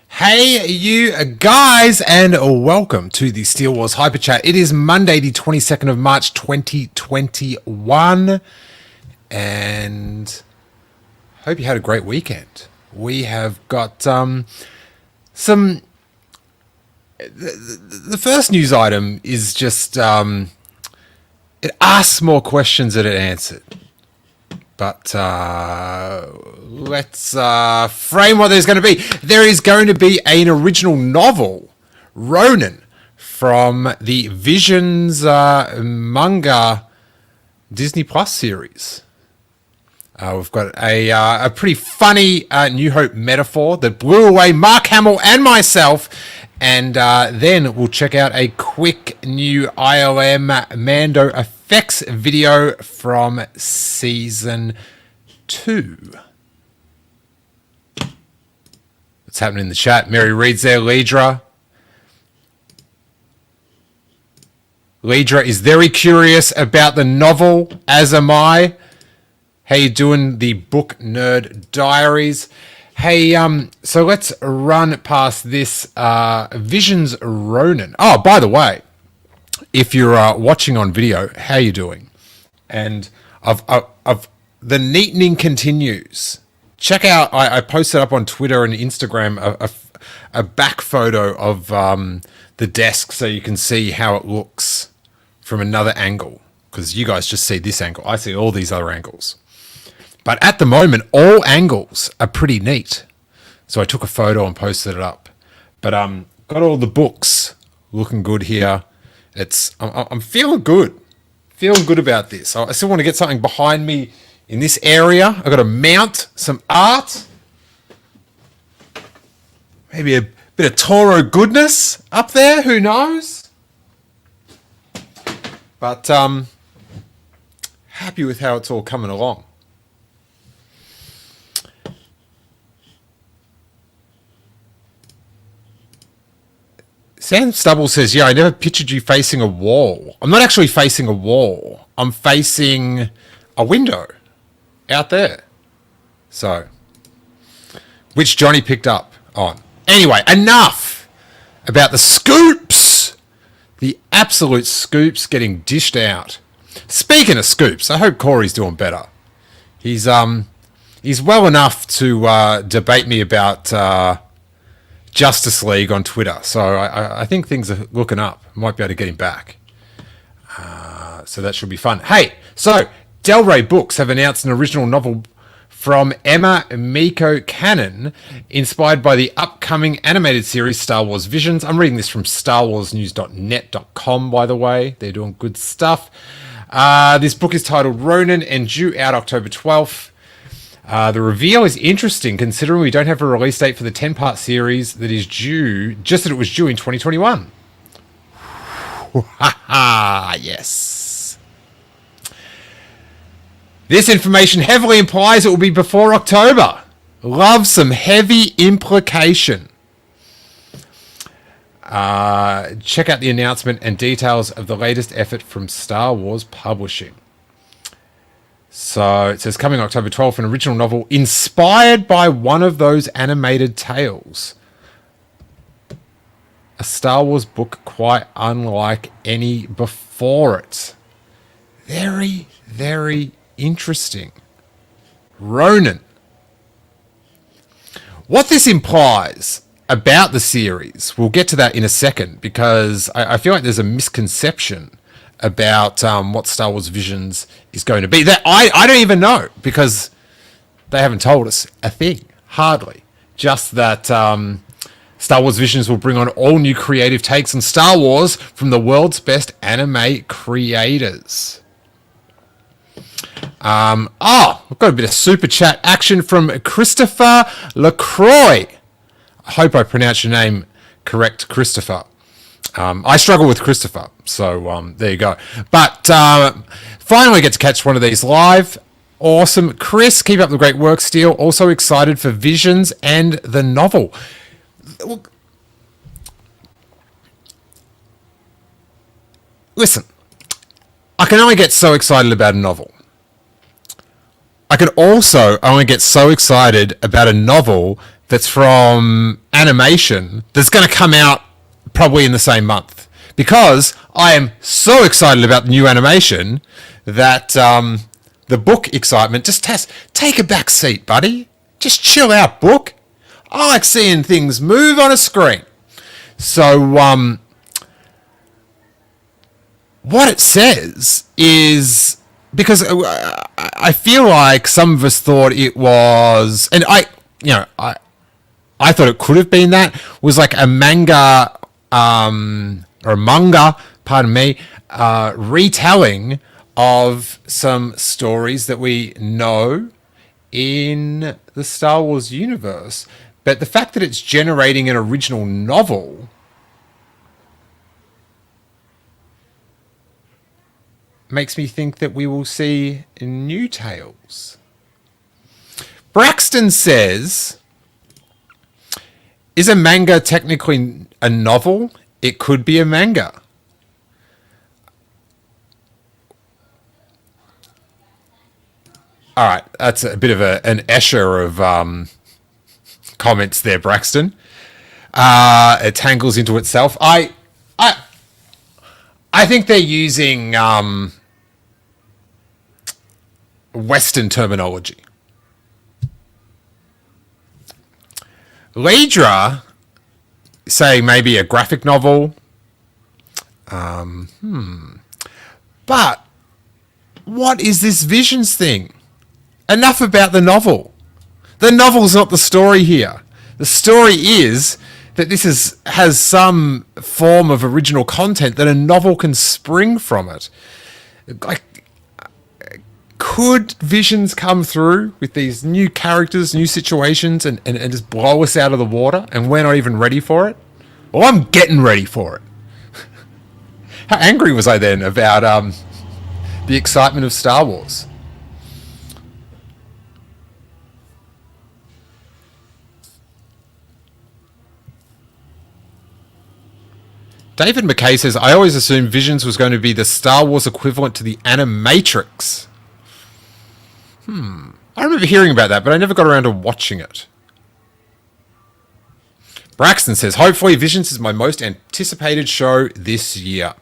Hey you guys, and welcome to the Steele Wars Hyperchat. It is Monday the 22nd of March 2021, and hope you had a great weekend. We have got the first news item is just it asks more questions than it answered. But let's frame what there's going to be. There is going to be an original novel, Ronin, from the Visions Manga Disney Plus series. We've got a pretty funny New Hope metaphor that blew away Mark Hamill and myself. And then we'll check out a quick new ILM Mando effects video from season 2. What's happening in the chat? Mary reads there. Lidra is very curious about the novel, as am I. How you doing, the Book Nerd Diaries? Hey, so let's run past this Visions Ronin. Oh, by the way, if you're watching on video, how you doing? And the neatening continues. Check out, I posted up on Twitter and Instagram a back photo of the desk so you can see how it looks from another angle. Because you guys just see this angle. I see all these other angles. But at the moment, all angles are pretty neat. So I took a photo and posted it up. But got all the books looking good here. I'm feeling good. Feeling good about this. I still want to get something behind me in this area. I've got to mount some art. Maybe a bit of Toro goodness up there. Who knows? But happy with how it's all coming along. Sam Stubble says, yeah, I never pictured you facing a wall. I'm not actually facing a wall. I'm facing a window out there. So, which Johnny picked up on. Anyway, enough about the scoops. The absolute scoops getting dished out. Speaking of scoops, I hope Corey's doing better. He's well enough to debate me about Justice League on Twitter, so I think things are looking up. Might be able to get him back, so that should be fun. Hey, so Del Rey Books have announced an original novel from Emma Miko Cannon, inspired by the upcoming animated series Star Wars Visions. I'm reading this from StarWarsNews.net.com, by the way. They're doing good stuff. This book is titled Ronin and due out October 12th. The reveal is interesting considering we don't have a release date for the 10-part series that is due, just that it was due in 2021. Yes. This information heavily implies it will be before October. Love some heavy implication. Check out the announcement and details of the latest effort from Star Wars Publishing. So it says, coming October 12th, an original novel inspired by one of those animated tales. A Star Wars book quite unlike any before it. Very, very interesting. Ronin. What this implies about the series, we'll get to that in a second, because I feel like there's a misconception about what Star Wars Visions is going to be. That I don't even know, because they haven't told us a thing, hardly. Just that Star Wars Visions will bring on all new creative takes on Star Wars from the world's best anime creators. We've got a bit of super chat action from Christopher LaCroix. I hope I pronounced your name correct, Christopher. I struggle with Christopher, so there you go. But finally get to catch one of these live. Awesome. Chris, keep up the great work, Steele. Also excited for Visions and the novel. Listen, I can only get so excited about a novel. I can also only get so excited about a novel that's from animation that's going to come out probably in the same month. Because I am so excited about the new animation that the book excitement just has... Take a back seat, buddy. Just chill out, book. I like seeing things move on a screen. So, what it says is... Because I feel like some of us thought it was... And I thought it could have been that. Was like a manga... or a manga, pardon me, retelling of some stories that we know in the Star Wars universe. But the fact that it's generating an original novel makes me think that we will see new tales. Braxton says, is a manga technically a novel? It could be a manga. All right, that's a bit of an Escher of comments there, Braxton. It tangles into itself. I think they're using Western terminology. Lidra say maybe a graphic novel. But what is this Visions thing? Enough about the novel. The novel's not the story here. The story is that this has some form of original content that a novel can spring from it. Like, could Visions come through with these new characters, new situations, and just blow us out of the water, and we're not even ready for it? Well, I'm getting ready for it. How angry was I then about the excitement of Star Wars? David McKay says, I always assumed Visions was going to be the Star Wars equivalent to the Animatrix. I remember hearing about that, but I never got around to watching it. Braxton says, hopefully Visions is my most anticipated show this year.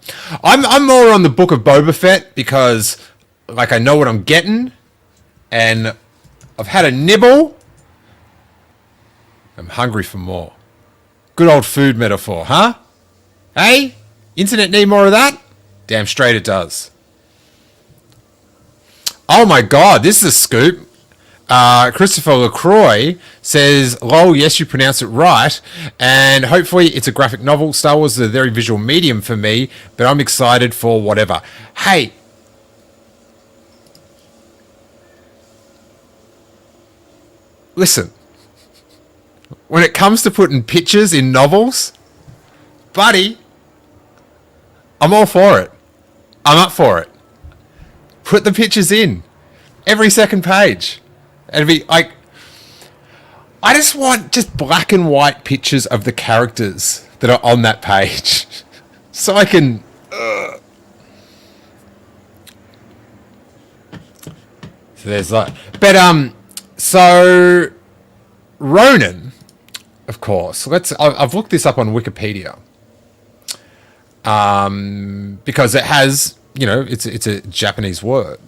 I'm more on the Book of Boba Fett because, like, I know what I'm getting, and I've had a nibble. I'm hungry for more. Good old food metaphor, huh? Hey? Internet need more of that? Damn straight it does. Oh my god, this is a scoop. Christopher LaCroix says, lol, yes, you pronounced it right. And hopefully it's a graphic novel. Star Wars is a very visual medium for me, but I'm excited for whatever. Hey. Listen. When it comes to putting pictures in novels, buddy, I'm all for it. I'm up for it. Put the pictures in. Every second page. It'd be like... I just want just black and white pictures of the characters that are on that page. So I can... So there's that. But, so... Ronin, of course. I've looked this up on Wikipedia. Because it has... You know, it's a Japanese word.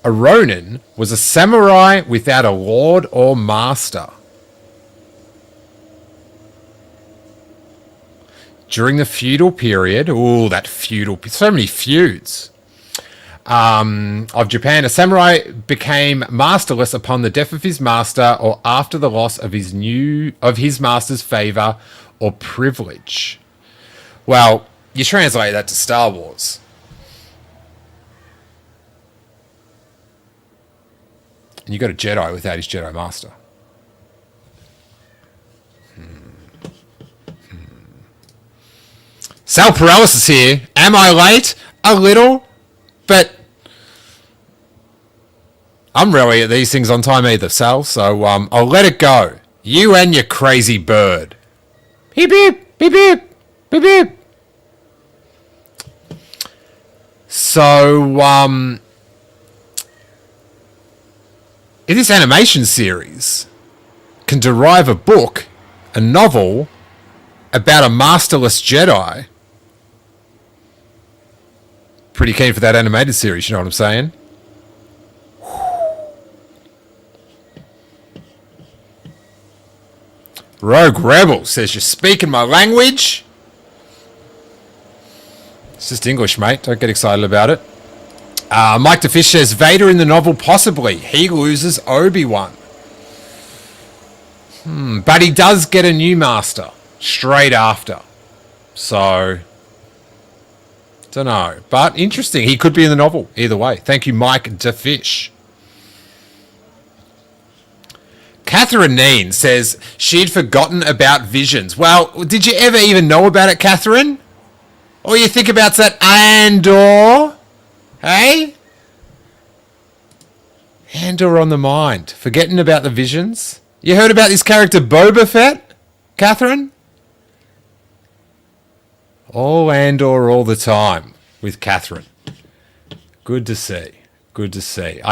A Ronin was a samurai without a lord or master. During the feudal period, so many feuds, of Japan, a samurai became masterless upon the death of his master or after the loss of his master's favor or privilege. Well, you translate that to Star Wars. And you got a Jedi without his Jedi Master. Sal Paralysis here. Am I late? A little. But I'm rarely at these things on time either, Sal. So I'll let it go. You and your crazy bird. Beep, beep, beep, beep, beep, beep. So, if this animation series can derive a book, a novel, about a masterless Jedi, pretty keen for that animated series, you know what I'm saying? Rogue Rebel says, you're speaking my language. It's just English, mate. Don't get excited about it. Mike DeFish says, Vader in the novel, possibly. He loses Obi-Wan. But he does get a new master straight after. So, don't know. But interesting. He could be in the novel. Either way. Thank you, Mike DeFish. Catherine Neen says she'd forgotten about Visions. Well, did you ever even know about it, Catherine? Or you think about that Andor? Hey? Andor on the mind. Forgetting about the Visions? You heard about this character Boba Fett, Catherine? All Andor all the time with Catherine. Good to see. Good to see.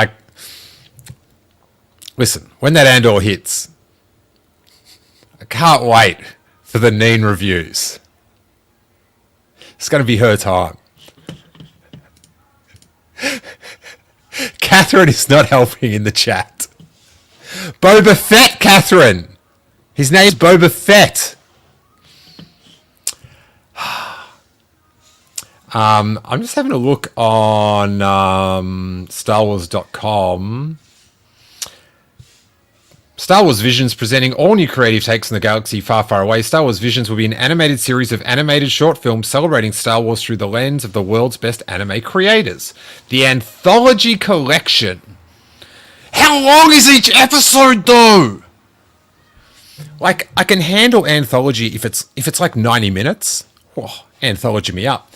Listen, when that Andor hits, I can't wait for the Neen reviews. It's going to be her time. Catherine is not helping in the chat. Boba Fett, Catherine. His name's Boba Fett. I'm just having a look on StarWars.com. Star Wars Visions presenting all new creative takes on the galaxy far, far away. Star Wars Visions will be an animated series of animated short films celebrating Star Wars through the lens of the world's best anime creators. The Anthology Collection. How long is each episode, though? Like, I can handle Anthology if it's like 90 minutes. Oh, Anthology me up.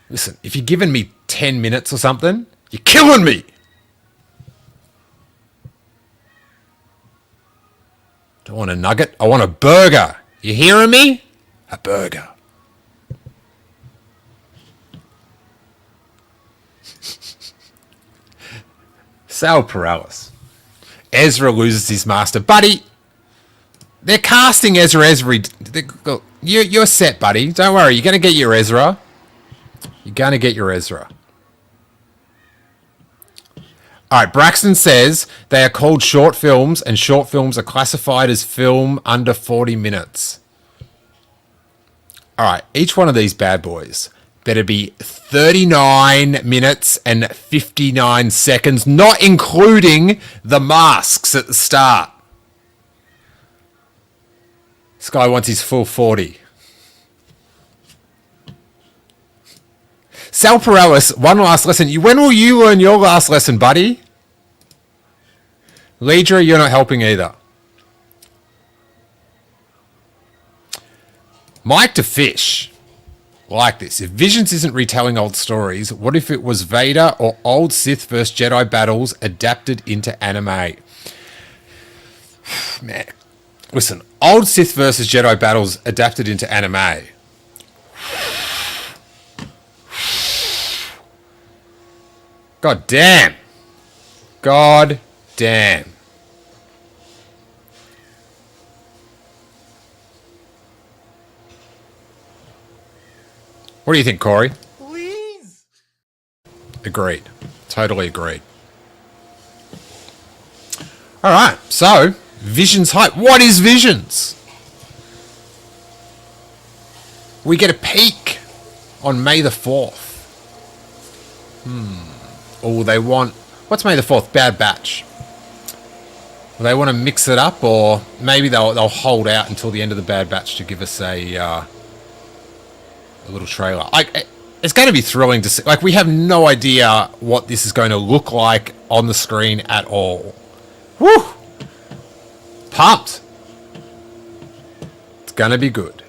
Listen, if you're giving me 10 minutes or something, you're killing me. Don't want a nugget. I want a burger. You hearing me? A burger. Sal Perales. Ezra loses his master. Buddy, they're casting Ezra every... You're set, buddy. Don't worry. You're going to get your Ezra. You're going to get your Ezra. All right, Braxton says they are called short films, and short films are classified as film under 40 minutes. All right, each one of these bad boys better be 39 minutes and 59 seconds, not including the masks at the start. This guy wants his full 40. Sal Perales, one last lesson. When will you learn your last lesson, buddy? Leidra, you're not helping either. Mike DeFish, like this. If Visions isn't retelling old stories, what if it was Vader or old Sith vs. Jedi battles adapted into anime? Man, listen, old Sith versus Jedi battles adapted into anime. God damn. God damn. What do you think, Corey? Please. Agreed. Totally agreed. All right. So, Visions hype. What is Visions? We get a peek on May the 4th. Oh, they want... What's May the 4th? Bad Batch. Well, they want to mix it up, or maybe they'll hold out until the end of the Bad Batch to give us a little trailer. It's going to be thrilling to see. Like, we have no idea what this is going to look like on the screen at all. Woo! Pumped. It's going to be good.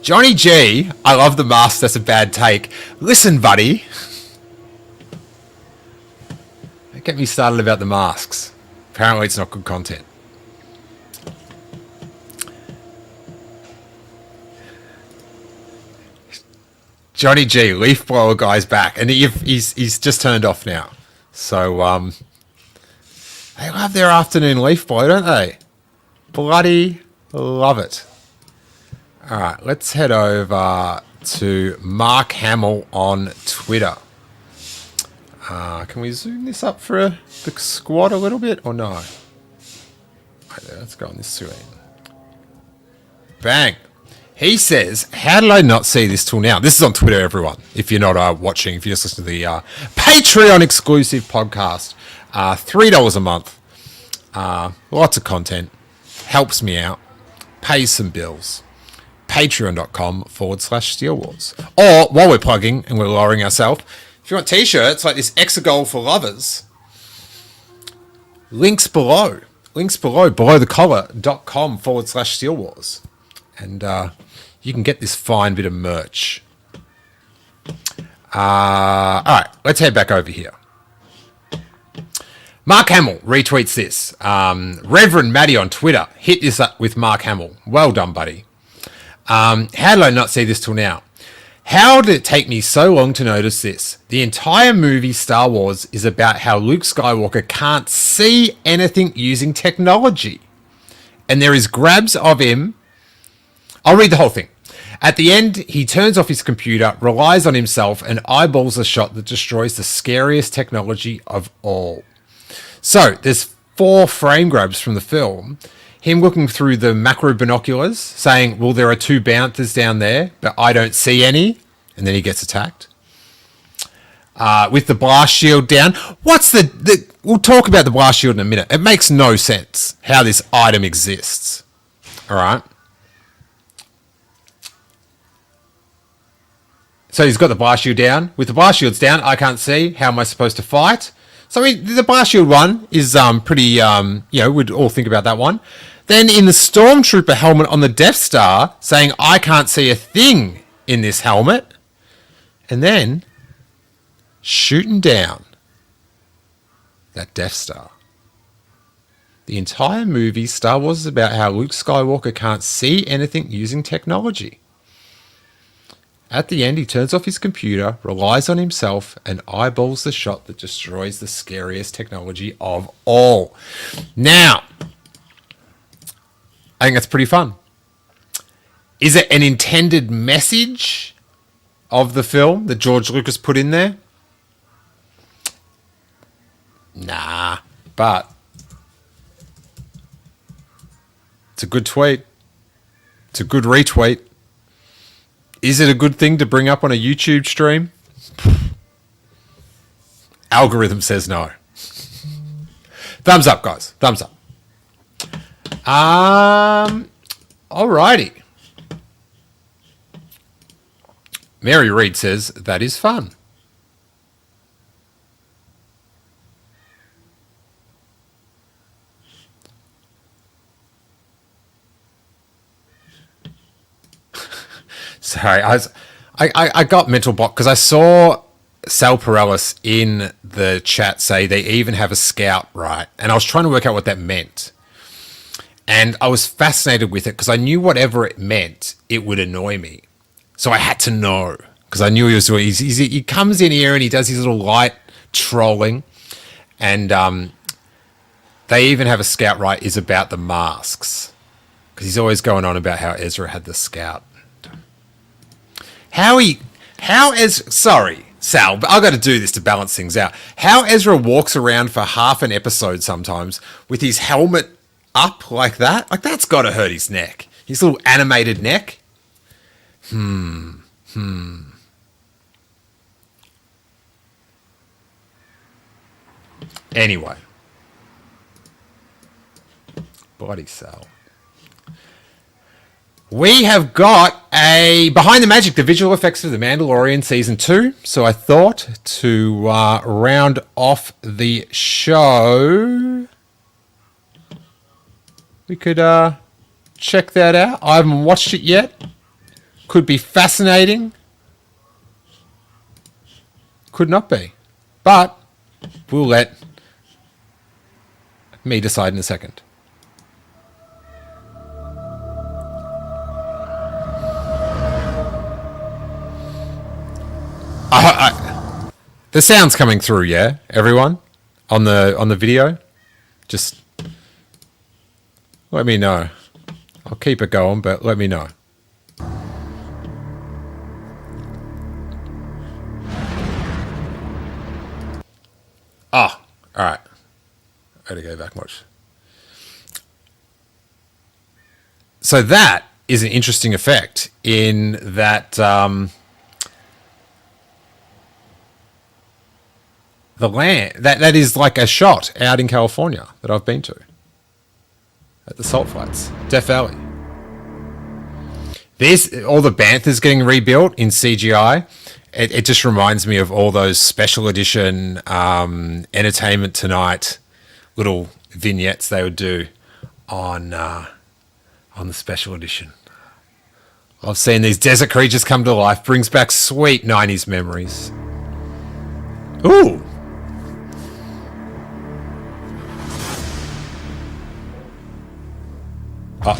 Johnny G, I love the mask, that's a bad take. Listen, buddy. Don't get me started about the masks. Apparently it's not good content. Johnny G, leaf blower guy's back, and he's just turned off now. So they love their afternoon leaf blow, don't they? Bloody love it. All right, let's head over to Mark Hamill on Twitter. Can we zoom this up for the squad a little bit, or no? Right there, let's go on this screen. Bang. He says, how did I not see this till now? This is on Twitter, everyone. If you're not watching, if you just listen to the Patreon exclusive podcast, $3 a month. Lots of content. Helps me out. Pays some bills. Patreon.com/Steele Wars. Or, while we're plugging and we're lowering ourselves, if you want t-shirts like this Exagol for lovers, links below. Below the collar.com/Steele Wars. And you can get this fine bit of merch. All right, let's head back over here. Mark Hamill retweets this. Reverend Maddie on Twitter hit this up with Mark Hamill. Well done, buddy. How did I not see this till now? How did it take me so long to notice this? The entire movie Star Wars is about how Luke Skywalker can't see anything using technology. And there is grabs of him. I'll read the whole thing. At the end, he turns off his computer, relies on himself, and eyeballs a shot that destroys the scariest technology of all. So, there's 4 frame grabs from the film. Him looking through the macro binoculars, saying, well, there are 2 bouncers down there, but I don't see any. And then he gets attacked. With the blast shield down. We'll talk about the blast shield in a minute. It makes no sense how this item exists. All right. So he's got the blast shield down. With the blast shields down, I can't see. How am I supposed to fight? So the blast shield one is pretty, we'd all think about that one. Then in the Stormtrooper helmet on the Death Star, saying, I can't see a thing in this helmet. And then shooting down that Death Star. The entire movie, Star Wars, is about how Luke Skywalker can't see anything using technology. At the end, he turns off his computer, relies on himself, and eyeballs the shot that destroys the scariest technology of all. Now, I think that's pretty fun. Is it an intended message of the film that George Lucas put in there? Nah, but it's a good tweet. It's a good retweet. Is it a good thing to bring up on a YouTube stream? Algorithm says no. Thumbs up, guys. Thumbs up. Alrighty. Mary Reed says, that is fun. Sorry, I got mental block because I saw Sal Perellis in the chat say they even have a scout, right? And I was trying to work out what that meant. And I was fascinated with it because I knew whatever it meant, it would annoy me. So I had to know because I knew he was doing. He comes in here and he does his little light trolling, and they even have a scout, right? Is about the masks because he's always going on about how Ezra had the scout. Sorry, Sal, but I've got to do this to balance things out. How Ezra walks around for half an episode sometimes with his helmet up like that, that's got to hurt his neck. His little animated neck. Anyway. Bloody Sal. We have got a Behind the Magic, the visual effects of The Mandalorian Season 2. So I thought to round off the show, we could check that out. I haven't watched it yet. Could be fascinating. Could not be. But we'll let me decide in a second. The sound's coming through, yeah, everyone, on the video. Just let me know. I'll keep it going, but let me know. Oh, all right. I gotta go back much. So that is an interesting effect in that the land that is like a shot out in California that I've been to at the Salt Flats, Death Valley. There's all the Banthas getting rebuilt in CGI. It just reminds me of all those special edition Entertainment Tonight little vignettes they would do on the special edition. I've seen these desert creatures come to life. Brings back sweet 90s memories. Ooh. Oh.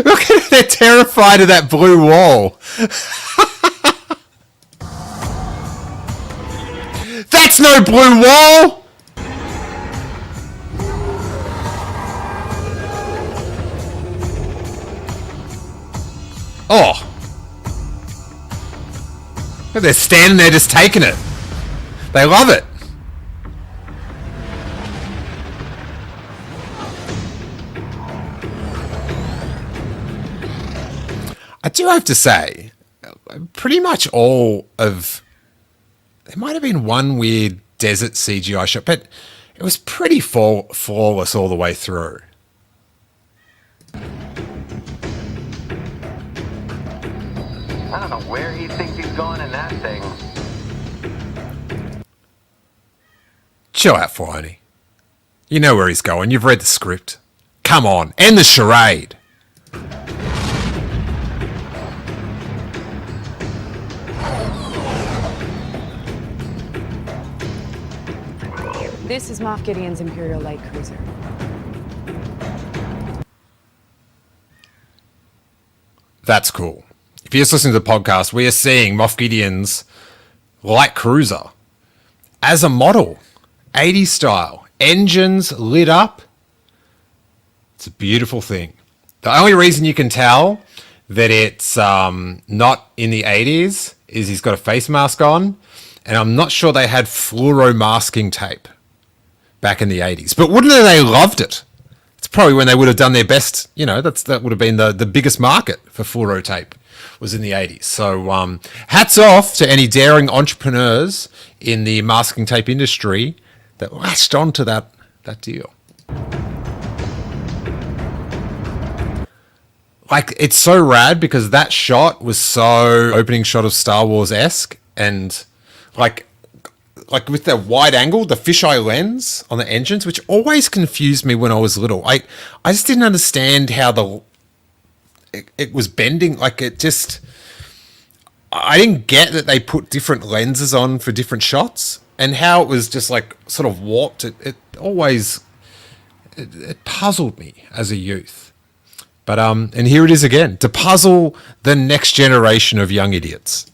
Look at it, they're terrified of that blue wall. That's no blue wall! Oh. They're standing there just taking it. They love it. I do have to say, pretty much all of... There might have been one weird desert CGI shot, but it was pretty flawless all the way through. I don't know where he thinks he's going in that thing. Chill out, Filoni. You know where he's going. You've read the script. Come on, end the charade. This is Moff Gideon's Imperial Light Cruiser. That's cool. If you're just listening to the podcast, we are seeing Moff Gideon's light cruiser as a model, 80s style, engines lit up. It's a beautiful thing. The only reason you can tell that it's not in the 80s is he's got a face mask on, and I'm not sure they had fluoro masking tape back in the 80s. But wouldn't they loved it? It's probably when they would have done their best, you know, that would have been the biggest market for fluoro tape was in the 80s. So hats off to any daring entrepreneurs in the masking tape industry that latched onto that deal. Like, it's so rad because that shot was so opening shot of Star Wars-esque, and like with the wide angle, the fisheye lens on the engines, which always confused me when I was little. I just didn't understand how it was bending. Like, it just... I didn't get that they put different lenses on for different shots, and how it was just like sort of warped. It always... It puzzled me as a youth. But, and here it is again, to puzzle the next generation of young idiots.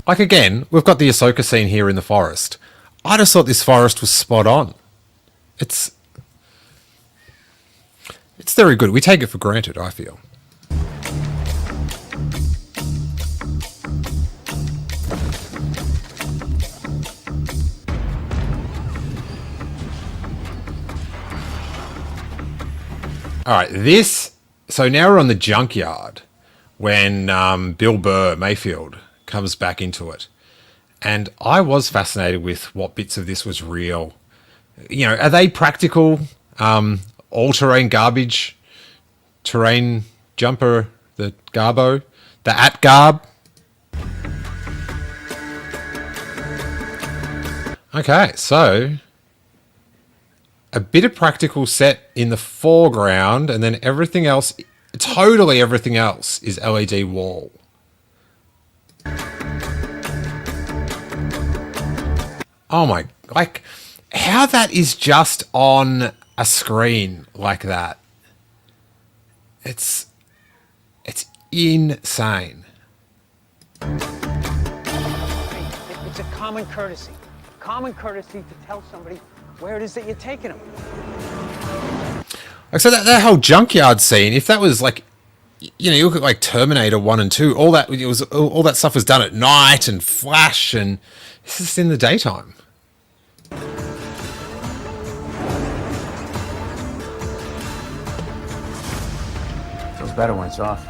Like, again, we've got the Ahsoka scene here in the forest. I just thought this forest was spot on. It's very good. We take it for granted, I feel. All right, so now we're on the junkyard when Bill Burr, Mayfield, comes back into it. And I was fascinated with what bits of this was real. You know, are they practical, all-terrain garbage, terrain jumper, the Garbo, the At-Garb? Okay, so a bit of practical set in the foreground, and then everything else totally everything else is LED wall. Oh my, like, how that is just on a screen like that. It's insane. It's a common courtesy. Common courtesy to tell somebody where it is that you're taking them. Like, so that whole junkyard scene, if that was like, you know, you look at like Terminator 1 and 2, all that stuff was done at night and flash, and this is in the daytime. Feels better when it's off.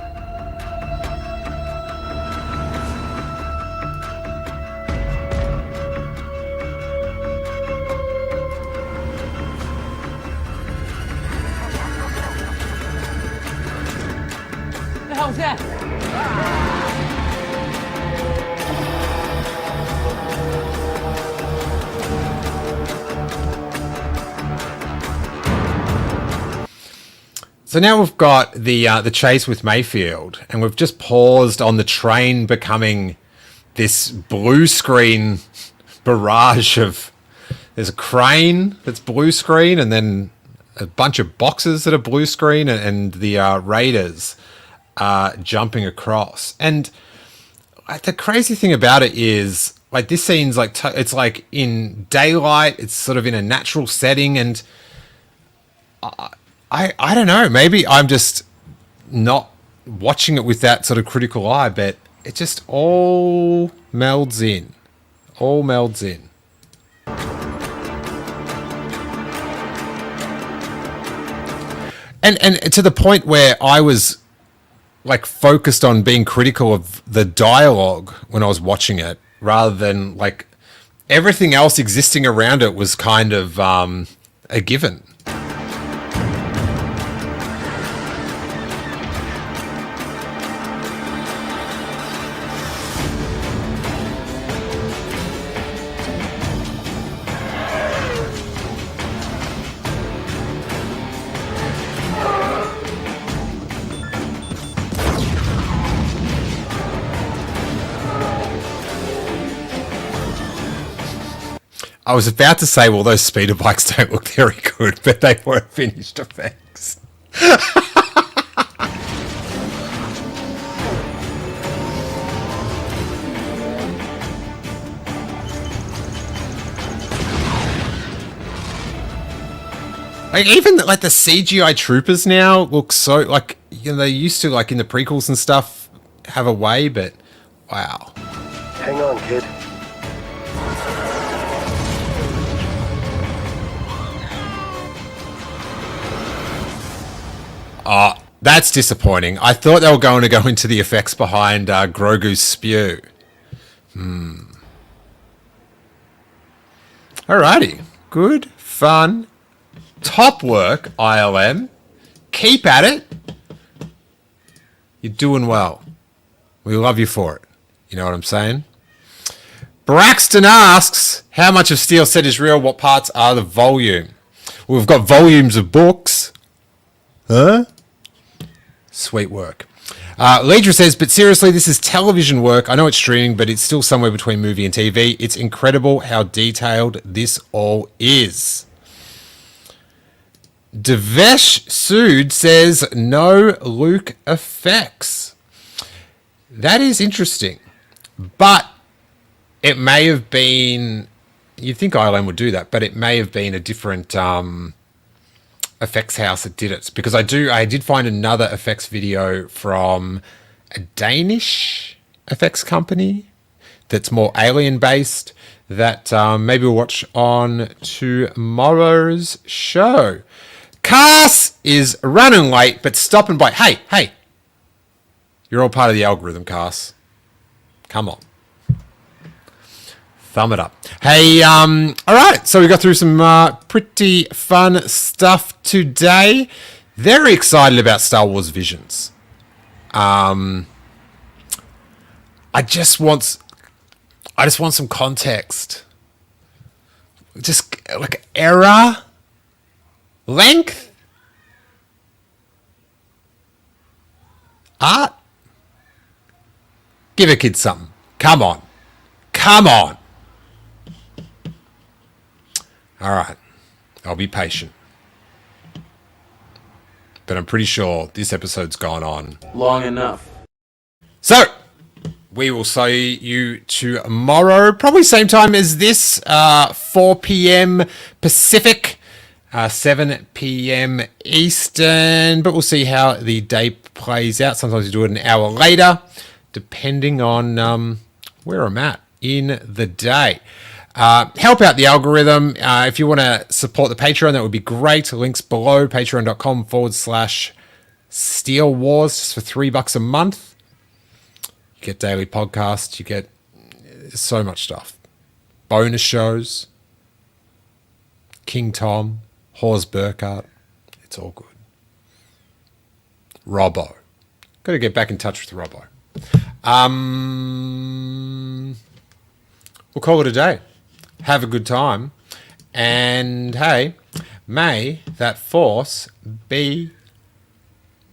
The hell's that? So now we've got the chase with Mayfield, and we've just paused on the train becoming this blue screen barrage of. There's a crane that's blue screen, and then a bunch of boxes that are blue screen, and the raiders jumping across. And the crazy thing about it is, like, this scene's like it's like in daylight. It's sort of in a natural setting, and I don't know. Maybe I'm just not watching it with that sort of critical eye, but it just all melds in. All melds in. And to the point where I was like focused on being critical of the dialogue when I was watching it, rather than like everything else existing around it was kind of a given. I was about to say, well, those speeder bikes don't look very good, but they were finished effects. Like, even like the CGI troopers now look so like, you know, they used to, like in the prequels and stuff, have a way, but wow. Hang on, kid. Oh, that's disappointing. I thought they were going to go into the effects behind Grogu's spew. Alrighty. Good, fun, top work, ILM. Keep at it. You're doing well. We love you for it. You know what I'm saying? Braxton asks, how much of Steele said is real? What parts are the volume? Well, we've got volumes of books. Huh? Sweet work. Leidra says, but seriously, this is television work. I know it's streaming, but it's still somewhere between movie and TV. It's incredible how detailed this all is. Devesh Sood says, no Luke effects. That is interesting. But it may have been, you'd think ILM would do that, but it may have been a different effects house that did it, because I did find another effects video from a Danish effects company that's more alien based that maybe we'll watch on tomorrow's show. Cass is running late but stopping by. Hey, you're all part of the algorithm, Cass. Come on. Thumb it up. Hey, all right. So we got through some pretty fun stuff today. Very excited about Star Wars Visions. I just want some context. Just like era, length. Art? Give a kid something. Come on. Come on. All right. I'll be patient. But I'm pretty sure this episode's gone on Long enough. So, we will see you tomorrow, probably same time as this, 4 p.m. Pacific, 7 p.m. Eastern, but we'll see how the day plays out. Sometimes we do it an hour later, depending on where I'm at in the day. Help out the algorithm. If you want to support the Patreon, that would be great. Links below, patreon.com/Steele Wars, just for $3 a month. You get daily podcasts. You get so much stuff. Bonus shows. King Tom. Hors Burkhardt. It's all good. Robbo. Got to get back in touch with Robbo. We'll call it a day. Have a good time. And hey, may that force be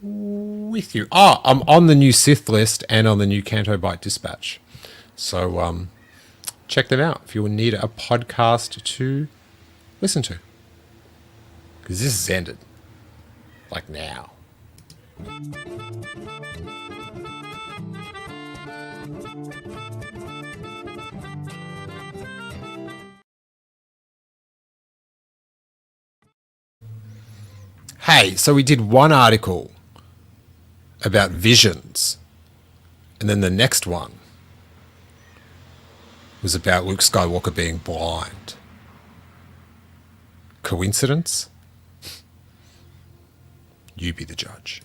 with you. Oh, I'm on the new Sith list and on the new Canto Bite Dispatch. So check them out if you need a podcast to listen to. Because this has ended. Like now. Hey, so we did one article about visions, and then the next one was about Luke Skywalker being blind. Coincidence? You be the judge.